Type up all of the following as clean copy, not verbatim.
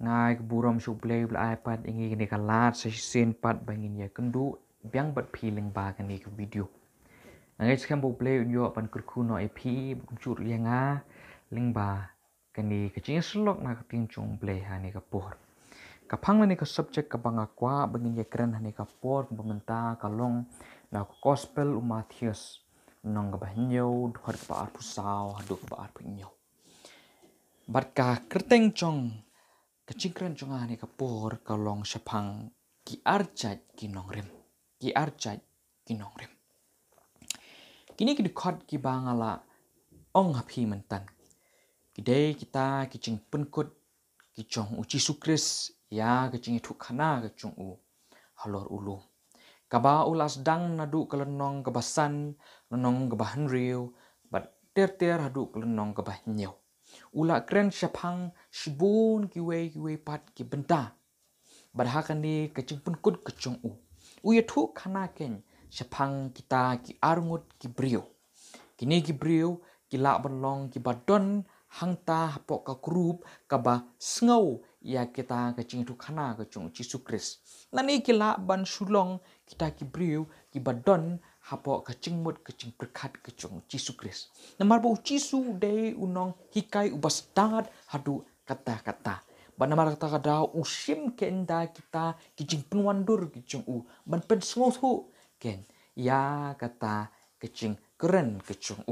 ngai buram su play bla iPad ingi ni kalat sa sen pat bangin ya kendu biang bat feeling ba kan ni video ngai skam bu play yo pan kurku no ip chur ya nga ling ba kan ni kaching slok na kating chung play ha ni kapor kapang ni ka subject ka banga kwa bangin ya kran ha ni kapor pementa kalong na gospel Matthews nong ka banyo dhuat ba ar pusau hadu ba ar punyo bat ka kerteng chong kecingkran chonga ni kapor kalong syapang ki arjat ki nongrem ki arjat ki nongrem kini ki dikot ki bangala ong hapi mentan kidai kita kicing penkut kicong uci sukris ya kicing itu khana kicong u halor ulu kaba ulas dang nadu kelenong kebasan lenong kebahan riu bat ter hadu kelenong kebah nyau ula kren syapang shibun kiwe pat ki benta badhakan ni kecing penkut kecong u ya thu khana ken syapang kita ki arngut ki brio kini ki brio ki la banlong ki badon hangta hapok ka grup kaba sngau ya kita kecing thu khana kecong Yesus Kris nani ki la ban sulong kita ki brio ki badon hapok kecing mut kecing berkat kecong Yesus Kris namar bo Yesu dei unong hikai ubastad hadu kata-kata banamar kata-kata usim kenda kita kicing penwandur kecong ban pen sngau ken ya kata kecing keren kecong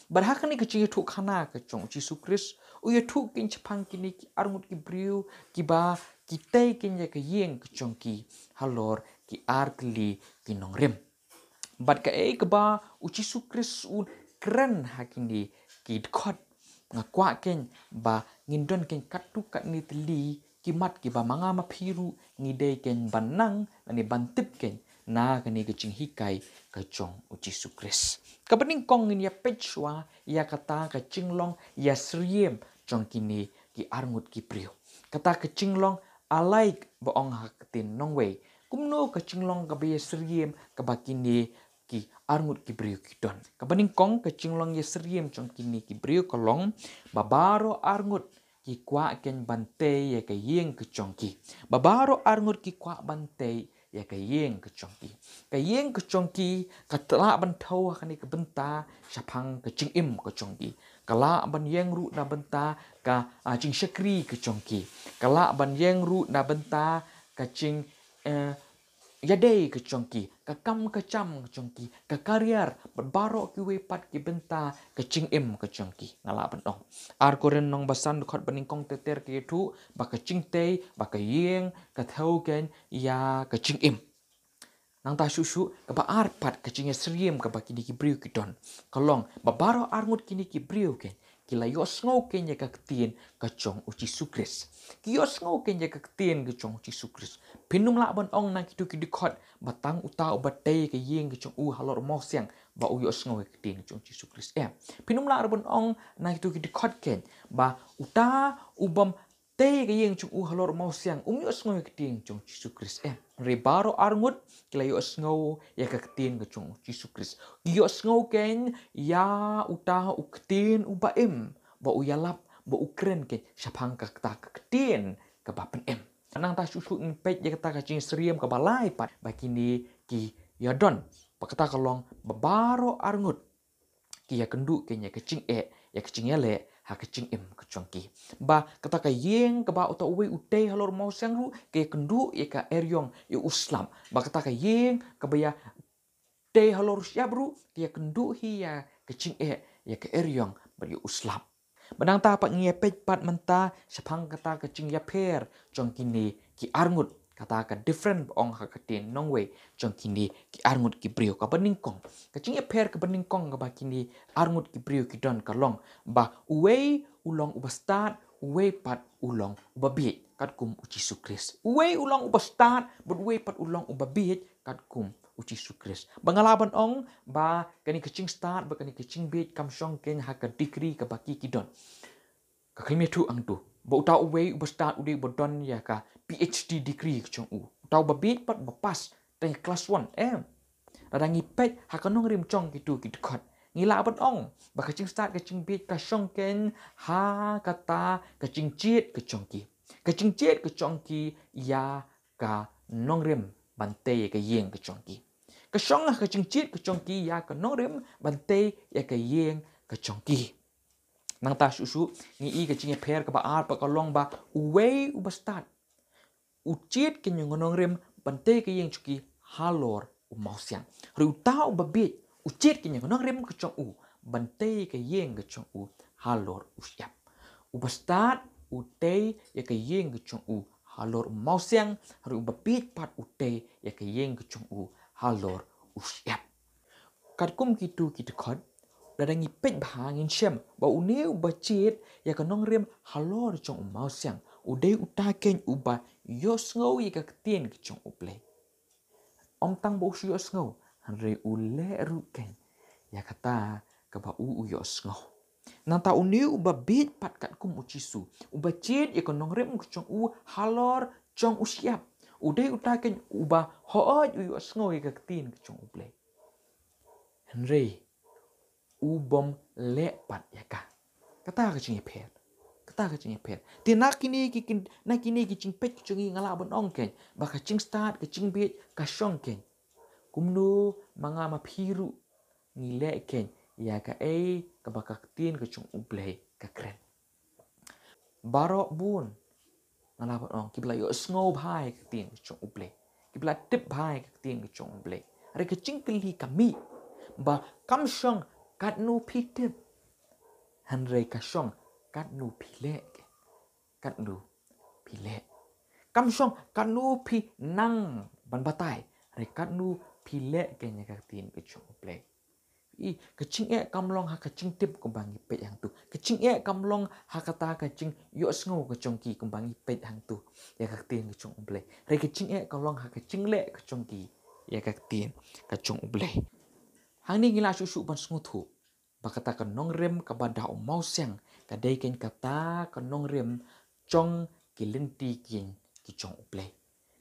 barhakan ni kecing thu khana kecong Yesus Kris uya thu kin chapang kini ki arngut ki briu ki ba ki tei kin ya ke yeng kecong ki halor ki arkli ki nongrem bat ka ke ba Yesus Kris un keren hakini ki khot ngakwa ken ba ngindon ken katu kat ni teli kimat ki ba manga mapiru ngidei ken banang ani bantip ken na kani kecing hikai kecong Yesus Kris kapening kong ni ya pechwa ya kata kecing long ya sriem chong kini ki arngut ki prio kata kecing long alaik boong haketin nongwe kumno kecing long ka ya sriem ka bakini ki arngut ki brio ki don kapening kong kecing long ya sriem chong kini ki brio kolong babaro arngut ki kwa ken bante ya ka yeng kecong ki babaro arngut ki kwa bante ya ka yeng kecongki katla ban thau kani ka benta syapang kecing im kecongki kala ban yeng ru na benta ka cing syakri kecongki kala ban yeng ru na benta ka cing yadei kecongki ka kam kecam kecongki ka kariar baro ki wepat ki benta kecing im kecongki ngala ban ong ar koren nong basan khot baningkong teter ki thu ba kecing tei ba ka yeng ka thau ken ya kecing im nang ta susu kaba arpat kecingnya seriem kaba kini ki briu kidon kolong babaro arngut kini ki briu ken kila yos ngau kenya ka ketien kecong Yesus Kris kios ngau kenya ka ketien kecong Yesus Kris pinum la ban ong nang kitu kidikot batang uta obatei ke yeng kecong halor mo siang ba yos ngau ka ketien kecong Yesus Kris pinum la ban ong nang kitu kidikot ken ba uta ubam tei ke yeng chung halor mo siang yos ngau ka ketien kecong Yesus Kris rebaro arngut kila yos ngau ya ka ketien kecong Yesus Kris yos ngau ken ya uta uketien ubaim ba uyalap ba ukren ke syapang ka ta ketien ka bapen nang ta susu pet ya kata kacing seriem ka balai pat bakini ki yadon pakata kalong babaro arngut ki ya kendu kenya kecing ya kecing ya le ha kecing kecong ki ba kata ka yeng ka ba uta uwe utei halor mau siang ru ke kendu ya ka eryong ya uslam ba kata ka yeng ka ba ya tei halor siap ru ya kendu hi ya kecing ya ka eryong ba ya uslam Benang ta pak ngepet pat menta sepang kata kecing ya per jong kini ki arngut kata ka different ong hakatin nongwe jong kini ki arngut ki brio ka beningkong kecing ya per ka beningkong ka ba kini arngut ki brio ki don kalong ba uwe ulong ubastad uwe pat ulong ubabit kat kum Yesus Kris uwe ulong ubastad but uwe pat ulong ubabit kat kum Yesus Kris bangalaban ong ba kani kecing start ba kani kecing bit kam song ken haka degree ka baki kidon ka khime thu ang tu ba uta uwe ubastad ude bodon ya ka PhD degree kchong utau ba bit pat ba pas teng class 1 radangi pet hakanong rim chong kitu kidkhot ngila ban ong ba kecing start kecing bit ka song ken ha kata kecing chit kechong ki Kacing jet ke chongki ya ka nongrem bante ke yeng ke chongki. Kasong kacing jet ke chongki ya ka nongrem bante ya ke yeng ke chongki. Nang ta susu ni i kacing per ka ba ar pa ka long ba uwei u bastat. U jet ke nongrem bante ke yeng chuki halor u mausiang. Ru ta u babit u jet ke nongrem ke chong u bante ke yeng ke chong u halor u siap. U bastat u te ya ke yeng ke chong u halor u mausiang ru babit pat u te ya ke yeng ke chong u halor u siap. Kat kum kitu kita khot dadangi pet bahangin syam ba une u bacit ya ke nongrem halor chong u mausiang u de u ta ken u ba yos ngau ya ke tien ke chong u play. Om tang bo su yos ngau han re u le ru ken ya kata ka ba u yos ngau. Nang ta uni u babit pat kat kum u chisu. U bacit ya ke nongrem ke chong u halor chong u siap. U de u ta ken u ba hooj u yos ngau ya ke tien ke chong u play. Henry u bom le pat ya ka. Kata ka ching per. Kata ka ching per. Ti nak kini ki ching pet ching ngala bon ong ken. Ba ka ching start ka ching bit ka shong ken. Kumnu manga ma phiru ni le ken ya ka ka ba ka tin ka chung ublay ka kren. Barok bun ngala bon ong ki bla yo snow bhai ka tin ka chung ublay. Ki bla tip bhai ka tin ka chung ublay. Are ka ching kli kami ba kam shong kat nu pi tip. Han re ka shong kat nu pi le ke. Kat nu pi le. Kam shong kat nu pi nang ban batai. Re kat nu pi le ke nya ka tin ka chung ublay. I kecing kamlong ha kecing tip kumbangi pet yang tu. Kecing kamlong ha kata kecing yo sngo kecongki kumbangi pet yang tu. Ya kak tin kecong ublay. Re kecing kamlong ha kecing le kecongki. Ya kak tin kecong ublay. Hang ni ngila susu ban sngo tu. Bakata ka nongrem ka bada o mausiang. Ka deiken kata ka nongrem chong kilenti kin kecong ublay.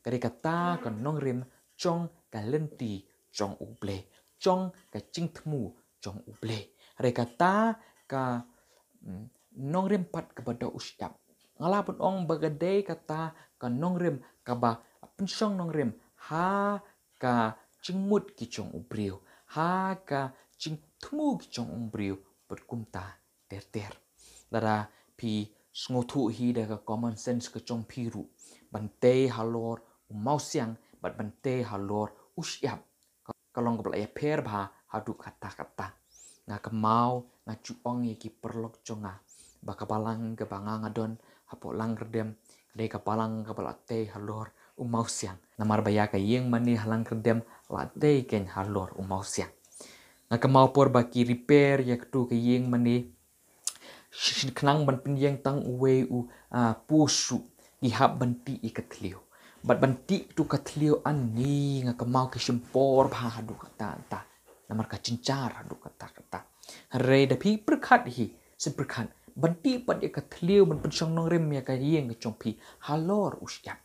Ka kata ka nongrem chong kalenti chong ublay. Chong ka ching temu chong ublay. Re kata ka nongrem pat ka bada usyap. Ngalapun ong bagadai kata ka nongrem ka ba pensong nongrem ha ka chingmut ki chong ubriu. Ha ka ching temu ki chong ubriu berkumta ter. Dara pi sngotu hi da ka common sense ka chong piru. Bante halor umausiang bat bante halor usyap. Kalong ka ya per ba hadu kata-kata. Nga kemau nga cuong ye ki perlok conga. Ba kabalang ke banga ngadon hapo lang redem. Dei kapalang ka balate halor umausiang. Namar baya ka yeng mani halang redem late ken halor umausiang. Nga kemau por baki repair ya ketu ke yeng mani kenang ban penyeng tang uwe pusu ihap banti ikatliu. Bat banti tu katliu ani nga kemau ke simpor bah hadu kata ta. Namar ka cincar hadu kata. Re da pi berkat hi seberkat. Banti pat ya katliu ban pensong nongrem ya ka yeng ke chompi halor usyap.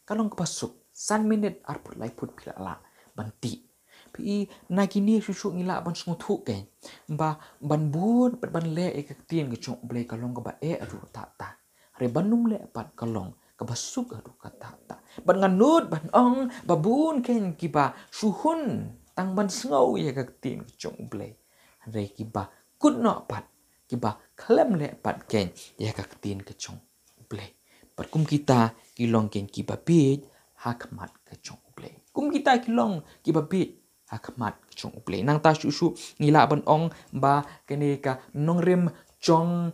Kalong kepasuk 1 minit arput lai put pila la banti. Pi na kini susu ngila ban sngutu ken. Ba ban bun pat ban le e ka tien ke chong blai kalong ka ba adu ta. Re banum le pat kalong kabasuk adu kata ta. Ban nganut ban ong babun ken kiba suhun tang ban sngau ya ka tin chong blay. Re kiba kut no pat kiba klem le pat ken ya ka tin ke chong blay. Pat kum kita kilong ken kiba bit hakmat ke chong blay. Kum kita kilong kiba bit hakmat ke chong blay. Nang ta susu ngila ban ong ba kene ka nongrem chong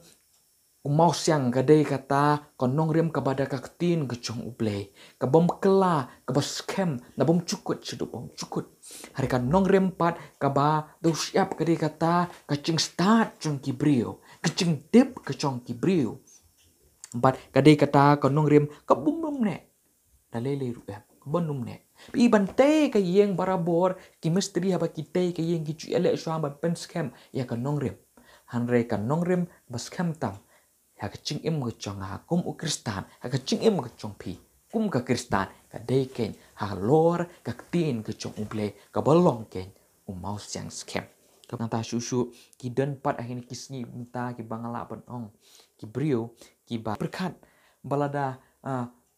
umau siang kadai kata konong rem kabada kaktin ke chong ublay. Kabom kela kabas scam na bom cukut sedu bom cukut. Hari kan nong rem pat kaba do siap kadai kata kacing start chong kibrio. Kacing dip ke chong kibrio. Bat kadai kata konong rem kabum ne. Dalele ruem kabum ne. Pi bante ka yeng barabor ki misteri haba kita ka yeng ki cu elek syam pen scam ya kan nong rem. Hanre kan nong rem bas scam tam. Ha kecing im ke chong ha kum u kristan ha kecing im ke chong pi kum ka kristan ka dei ken ha lor ka tin ke chong uble ka balong ken mau siang scam ka ta susu ki den pat ahin kisni minta ki bangala ban ong ki brio ki ba berkat balada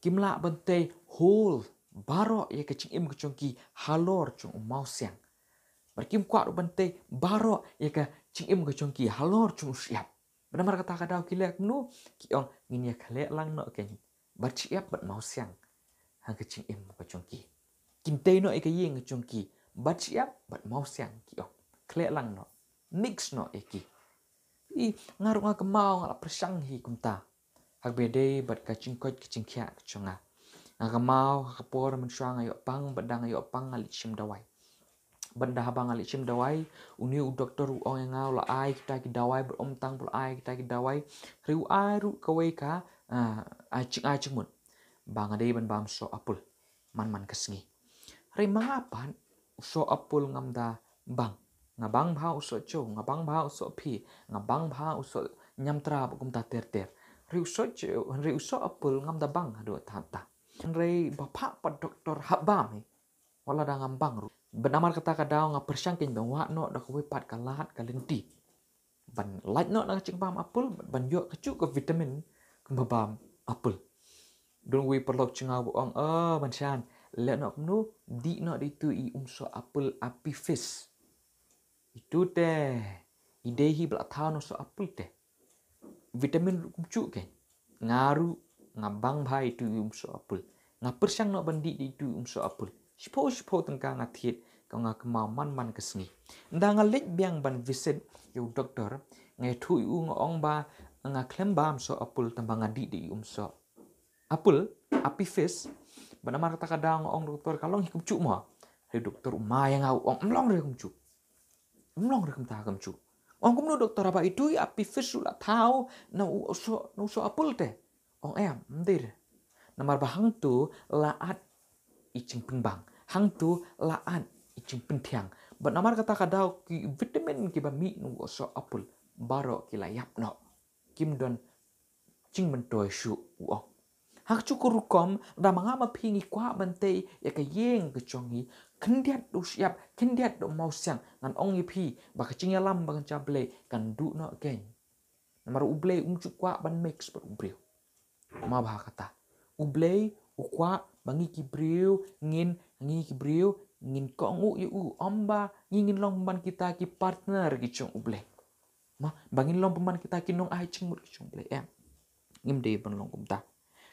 kimla bante hol baro ya ke ching im ke chongki halor chung mau siang berkim kwa bante baro ya ke ching im ke chongki halor chung siap benar kata kadau kilek nu kiong ngin ya kale lang no ken bar siap bat mau siang hang ke ching im ke chongki kinte no ke yeng ke chongki bat siap bat mau siang kiong kale lang no mix no eki i ngarung ke mau ngala persang hi kumta hak bede bat ka chingkot ke chingkya ke chonga ngagamau kapor mensuang ayo pang badang ayo pang ali chim dawai benda habang ali chim dawai uni u doktor u ong ngau la ai kita ki dawai ber om tang bul ai kita ki dawai riu ai ru kawai ka ai ching mun bang ade ban bam so apul man kesngi ri mangapan so apul ngamda bang ngabang bha uso cho ngabang bha uso phi ngabang bha uso nyamtra bukum ta ter riu so apul ngamda bang ado ta Rei bapak pa doktor habam wala da ngambang ru benamar kata kadau nga persangkin bang wa no da kuwi pat kalat kalenti ban light no da cing pam apul ban yo kecu ke vitamin kembabam apul don wi perlok cingau ong ban shan le no nu di no di tu I umso apul api fish itu teh idehi bla thau no so apul teh vitamin kumcu ke ngaru ngabang bhai tu umso apul ngapersang no bandi di tu umso apul sipo tengka ngathit ka nga kemau man kesni nda ngalit biang ban visit yu doktor ngai thu u ngong ba nga klem bam so apul tambang adi di umso apul api fish banamar kata kadang ong doktor kalong hikum cu mo he doktor uma yang au ong mlong re kum cu mlong re kum ta kum cu ong kum no doktor apa itu api fish la thau na so apul te ong em ndir namar bahang tu laat icing pengbang hang tu laat icing pentiang but namar kata kadau ki vitamin ki ba mi nu so apul baro ki layap no kim don cing mentoi shu ong hak cukur kom da mangama pingi kwa bante ya ka yeng ke chongi kendiat du siap kendiat do mau siang ngan ong yi pi ba ka cing yalam ba kan ble kan du no ken namar uble cu kwa ban mix ber ubreu ma ba kata uble ukwa bangi ki breu ngin ngi ki breu ngin kong u omba ngin long ban kita ki partner ki chong uble ma bangin long pemban kita ki nong ai ching mut ki chong ble em ngim de ban long kum ta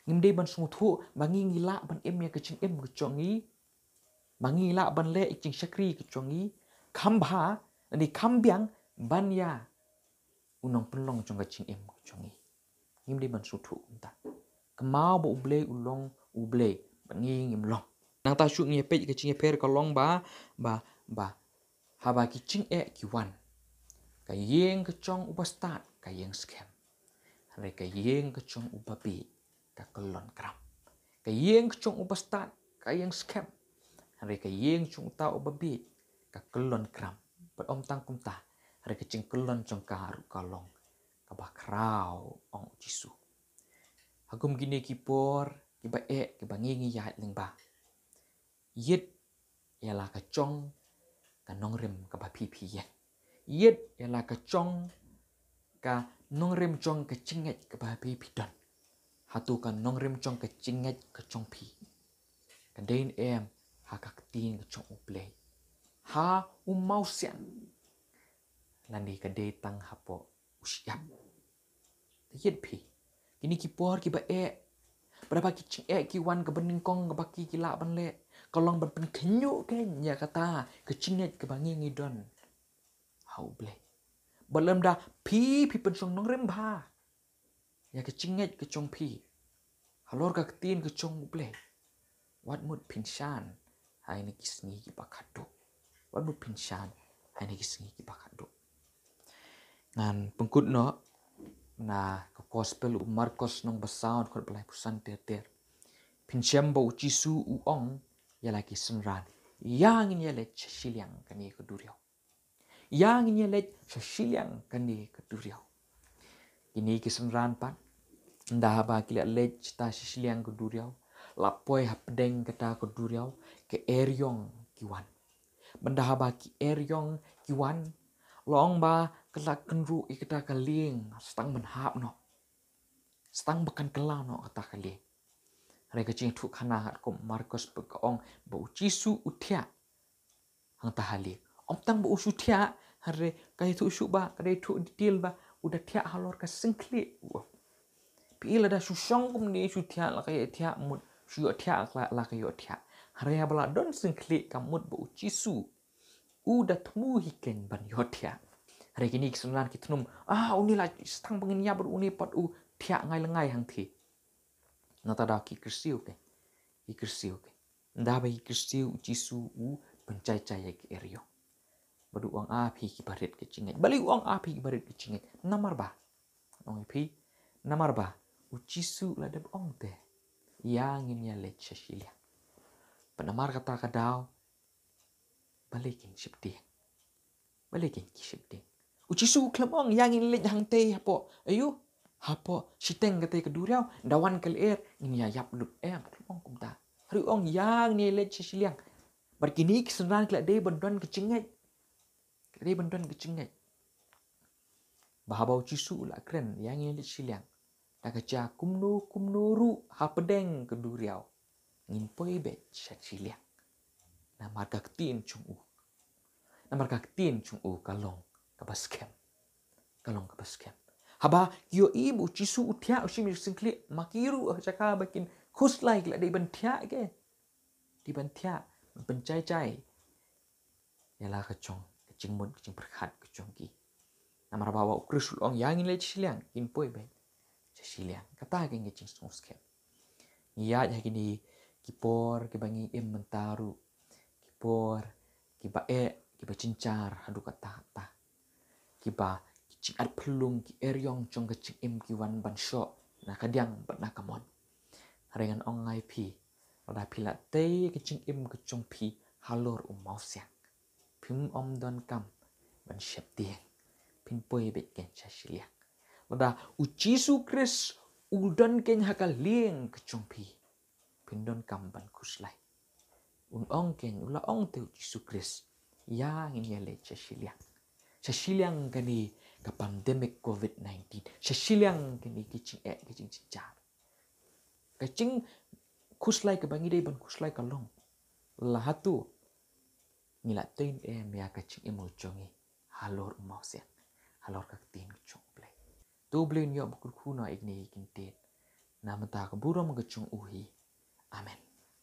ngim de ban sung thu bangi ngila ban em ya ki ching em ki chong yi bangi ngila ban le ching shakri ki chong yi khamba ni khambyang ban ya unong penlong chong ka ching em ki chong yi ngim de ban sung thu kum ta kemau bo uble ulong uble bangi ngim long nang ta shu ngi pe ke ching per ka long ba haba ki ching e ki wan ka yeng ke chong upastat ka yeng scam re ka yeng ke chong upapi ka kolon kram ka yeng ke chong upastat ka yeng scam re ka yeng chong ta upapi ka kolon kram pat om tang kum ta re ka ching kolon chong ka ru ka long ka ba krau ong jisu Hagum gini kipor kiba kiba ngingi yahat ling ba yit yala ka chong ka nongrim ka ba pipi yen yit yala ka chong ka nongrim chong ka chinget ka ba pipi don hatu ka nongrim chong ka chinget ka chong pi ka dain em ha ka tin ka chong uple ha mau siang landi ka day tang hapo usyap yit pi kini kipor kiba berapa kicing ki wan ke bening kong ke baki kila ban le kolong ban pen kenyu ken ya kata kecinget ke bangi ngidon hau ble belum dah pi pen song nong remba ya kecinget ke chong pi halor ka ketin ke chong ble wat mut pinshan hai ni kisngi ki bakado wat mut pinshan hai ni kisngi ki bakado ngan pengkut no na ke gospel Marcos nong basaun kot belai pusan ter pinchem bo jisu uong ya lagi senran yang ini le chiliang kani keduriau yang ini le chiliang kani keduriau ini ki senran pan ndah ba kila le cita chiliang keduriau lapoi hapdeng kata keduriau ke eryong kiwan bendah ba ki eryong kiwan long ba kelak kenru ikata kaling stang menhap no stang bekan kelau no kata kali hari kecing tu khana hat ko Markus beong bau cisu utia hang tahali om tang bau utia hari kai tu ba kai tu detail ba udah tia halor ka singkli pila da susong kum ni tia la kai tia mut su tia la kai tia hari bala don singkli kamut bau cisu udah temu hiken ban yotia hari kini kesenan kitnum uni la stang pengen ya ber uni pat tia ngai lengai hang thi nata da ki kersiu ke nda ba kersiu cisu pencai-cai ke erio badu uang api ki barit ke cingai bali uang api ki barit ke cingai namar ba ong pi namar ba cisu la de ong te yang in ya le chasilia penamar kata kadau balikin sipti balikin ki sipti cisu klemong yang in le hang te ayu hapo siteng kate keduriau dawan kel in ya yap lup klemong kumta hari ong yang ni le chasilia berkini kesenan kelak de bendon kecingai bahabau cisu la keren yang ini siliang tak kerja kumno ru hapedeng keduriau ngin poi bet siliang namar kaktin chung kalong kabaskem haba yo ibu cisu utia usim singkli makiru chaka bakin khuslai kelak de bentia ke di bentia pencai-cai yalah kecong mut kecing berkat kecong ki namar bawa ukrusul ong yang ile siliang in poi be siliang kata ke ngecing songske ya kini kipor ke bangi mentaru kipor kiba kiba cincar hadu kata kiba kicing ad pelung ki eryong chong kecing ki wan ban sho na kadiang bat na kamon harengan ong ngai pi ada pilat te kecing kecong pi halor mau siang pim om don kam ban shep tieng pin poi bet ken chasilia lada ucisu kris udan ken hakal lieng kecong pi pin don kam ban kuslai ong ken ula ong te ucisu kris yang in yale chasilia kani ka pandemic covid-19 chasilia kani kicing cicar kecing kuslai ke bangi dei ban kuslai kalong la hatu ngila tein ya kecing jongi halor mau siang halor kaktin kecong play tu blin yo bukur kuna igni kintin namata kaburo magacung uhi amen